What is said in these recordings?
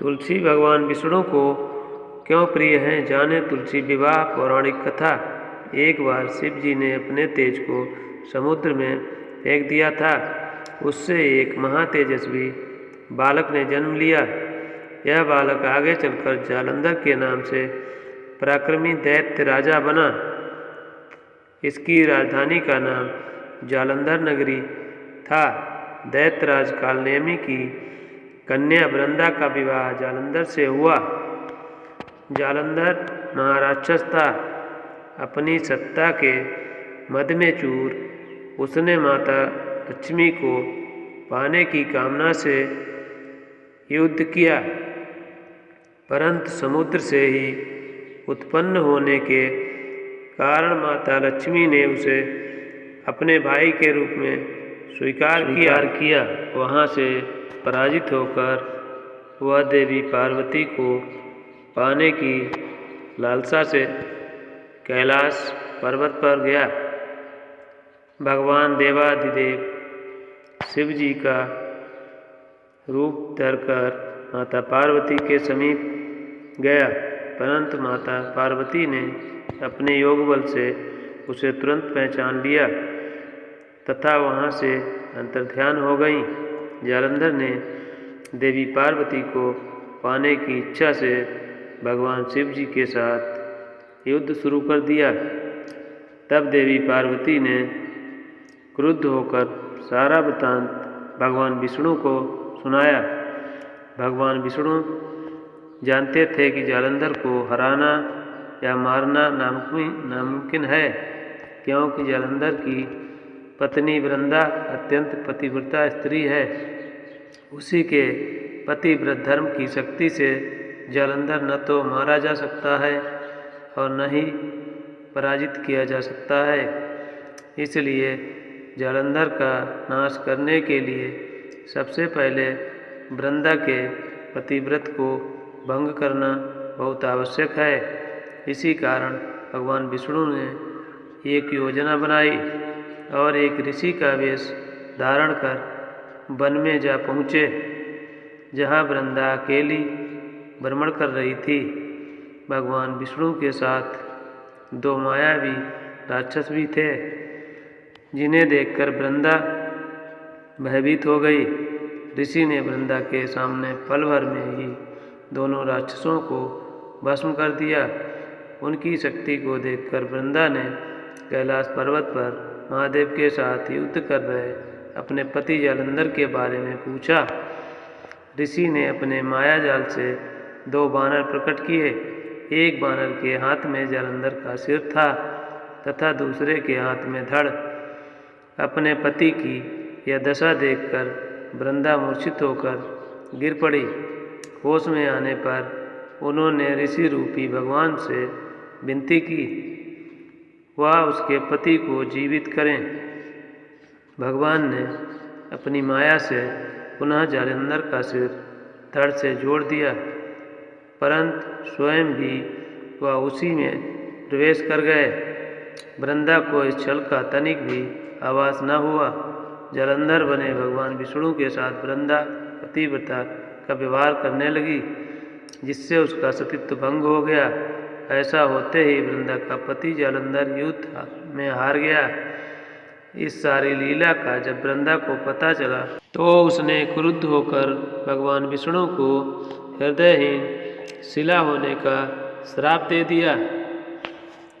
तुलसी भगवान विष्णु को क्यों प्रिय हैं, जाने तुलसी विवाह पौराणिक कथा। एक बार शिव जी ने अपने तेज को समुद्र में फेंक दिया था। उससे एक महातेजस्वी बालक ने जन्म लिया। यह बालक आगे चलकर जालंधर के नाम से पराक्रमी दैत्य राजा बना। इसकी राजधानी का नाम जालंधर नगरी था। दैत्यराज कालनेमी की कन्या वृंदा का विवाह जालंधर से हुआ। जालंधर महाराक्षस था। अपनी सत्ता के मद में चूर उसने माता लक्ष्मी को पाने की कामना से युद्ध किया, परंतु समुद्र से ही उत्पन्न होने के कारण माता लक्ष्मी ने उसे अपने भाई के रूप में स्वीकार किया। वहाँ से पराजित होकर वह देवी पार्वती को पाने की लालसा से कैलाश पर्वत पर गया। भगवान देवाधिदेव शिव जी का रूप धरकर माता पार्वती के समीप गया, परंतु माता पार्वती ने अपने योग बल से उसे तुरंत पहचान लिया तथा वहाँ से अंतर्ध्यान हो गईं। जालंधर ने देवी पार्वती को पाने की इच्छा से भगवान शिव जी के साथ युद्ध शुरू कर दिया। तब देवी पार्वती ने क्रुद्ध होकर सारा वृत्तांत भगवान विष्णु को सुनाया। भगवान विष्णु जानते थे कि जालंधर को हराना या मारना नामुमकिन है, क्योंकि जालंधर की पत्नी वृंदा अत्यंत पतिव्रता स्त्री है। उसी के पतिव्रत धर्म की शक्ति से जालंधर न तो मारा जा सकता है और न ही पराजित किया जा सकता है। इसलिए जालंधर का नाश करने के लिए सबसे पहले वृंदा के पतिव्रत को भंग करना बहुत आवश्यक है। इसी कारण भगवान विष्णु ने एक योजना बनाई और एक ऋषि का वेश धारण कर वन में जा पहुँचे, जहाँ वृंदा अकेली भ्रमण कर रही थी। भगवान विष्णु के साथ दो मायावी राक्षस भी थे, जिन्हें देखकर वृंदा भयभीत हो गई। ऋषि ने वृंदा के सामने पल भर में ही दोनों राक्षसों को भस्म कर दिया। उनकी शक्ति को देखकर वृंदा ने कैलाश पर्वत पर महादेव के साथ युद्ध कर रहे अपने पति जालंधर के बारे में पूछा। ऋषि ने अपने माया जाल से दो बानर प्रकट किए। एक बानर के हाथ में जालंधर का सिर था तथा दूसरे के हाथ में धड़। अपने पति की यह दशा देखकर वृंदा मूर्छित होकर गिर पड़ी। होश में आने पर उन्होंने ऋषि रूपी भगवान से विनती की वह उसके पति को जीवित करें। भगवान ने अपनी माया से पुनः जालंधर का सिर धड़ से जोड़ दिया, परंतु स्वयं भी वह उसी में प्रवेश कर गए। वृंदा को इस छल का तनिक भी आभास न हुआ। जालंधर बने भगवान विष्णु के साथ वृंदा पतिव्रता का व्यवहार करने लगी, जिससे उसका सतीत्व भंग हो गया। ऐसा होते ही वृंदा का पति जालंधर युद्ध में हार गया। इस सारी लीला का जब वृंदा को पता चला तो उसने क्रुद्ध होकर भगवान विष्णु को हृदयहीन शिला होने का श्राप दे दिया।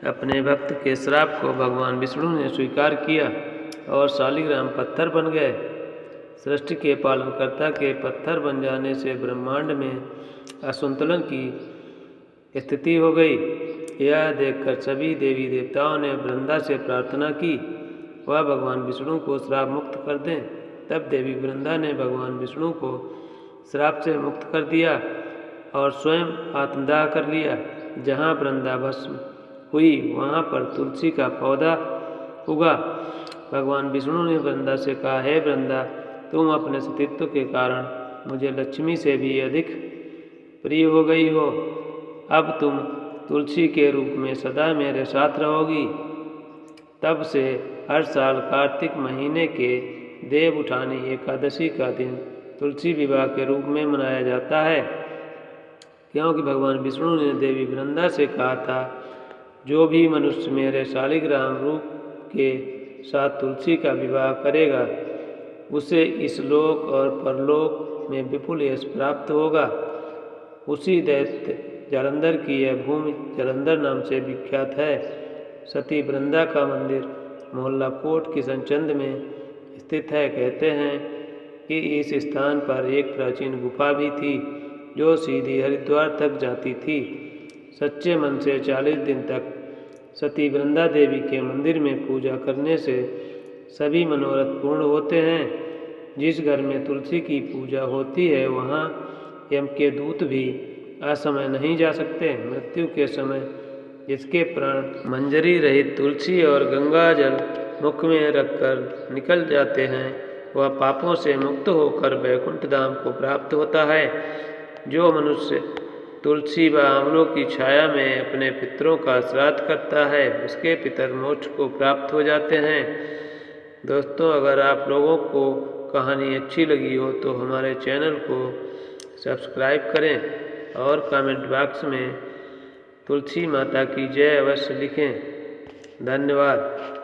अपने भक्त के श्राप को भगवान विष्णु ने स्वीकार किया और शालिग्राम पत्थर बन गए। सृष्टि के पालनकर्ता के पत्थर बन जाने से ब्रह्मांड में असंतुलन की स्थिति हो गई। यह देखकर सभी देवी देवताओं ने वृंदा से प्रार्थना की वह भगवान विष्णु को श्राप मुक्त कर दें। तब देवी वृंदा ने भगवान विष्णु को श्राप से मुक्त कर दिया और स्वयं आत्मदाह कर लिया। जहाँ वृंदा भस्म हुई वहाँ पर तुलसी का पौधा उगा। भगवान विष्णु ने वृंदा से कहा, हे वृंदा, तुम अपने सतीत्व के कारण मुझे लक्ष्मी से भी अधिक प्रिय हो गई हो। अब तुम तुलसी के रूप में सदा मेरे साथ रहोगी। तब से हर साल कार्तिक महीने के देव उठानी एकादशी का दिन तुलसी विवाह के रूप में मनाया जाता है। क्योंकि भगवान विष्णु ने देवी वृंदा से कहा था, जो भी मनुष्य मेरे शालिग्राम रूप के साथ तुलसी का विवाह करेगा उसे इस लोक और परलोक में विपुल यश प्राप्त होगा। उसी दैत्य जालंधर की यह भूमि जालंधर नाम से विख्यात है। सती वृंदा का मंदिर मोहल्ला कोट किशनचंद में स्थित है। कहते हैं कि इस स्थान पर एक प्राचीन गुफा भी थी जो सीधी हरिद्वार तक जाती थी। सच्चे मन से 40 दिन तक सती वृंदा देवी के मंदिर में पूजा करने से सभी मनोरथ पूर्ण होते हैं। जिस घर में तुलसी की पूजा होती है वहाँ यम के दूत भी असमय नहीं जा सकते। मृत्यु के समय जिसके प्राण मंजरी रहित तुलसी और गंगा जल मुख में रखकर निकल जाते हैं वह पापों से मुक्त होकर वैकुंठ धाम को प्राप्त होता है। जो मनुष्य तुलसी व आंवलों की छाया में अपने पितरों का श्राद्ध करता है उसके पितर मोक्ष को प्राप्त हो जाते हैं। दोस्तों, अगर आप लोगों को कहानी अच्छी लगी हो तो हमारे चैनल को सब्सक्राइब करें और कमेंट बॉक्स में तुलसी माता की जय अवश्य लिखें। धन्यवाद।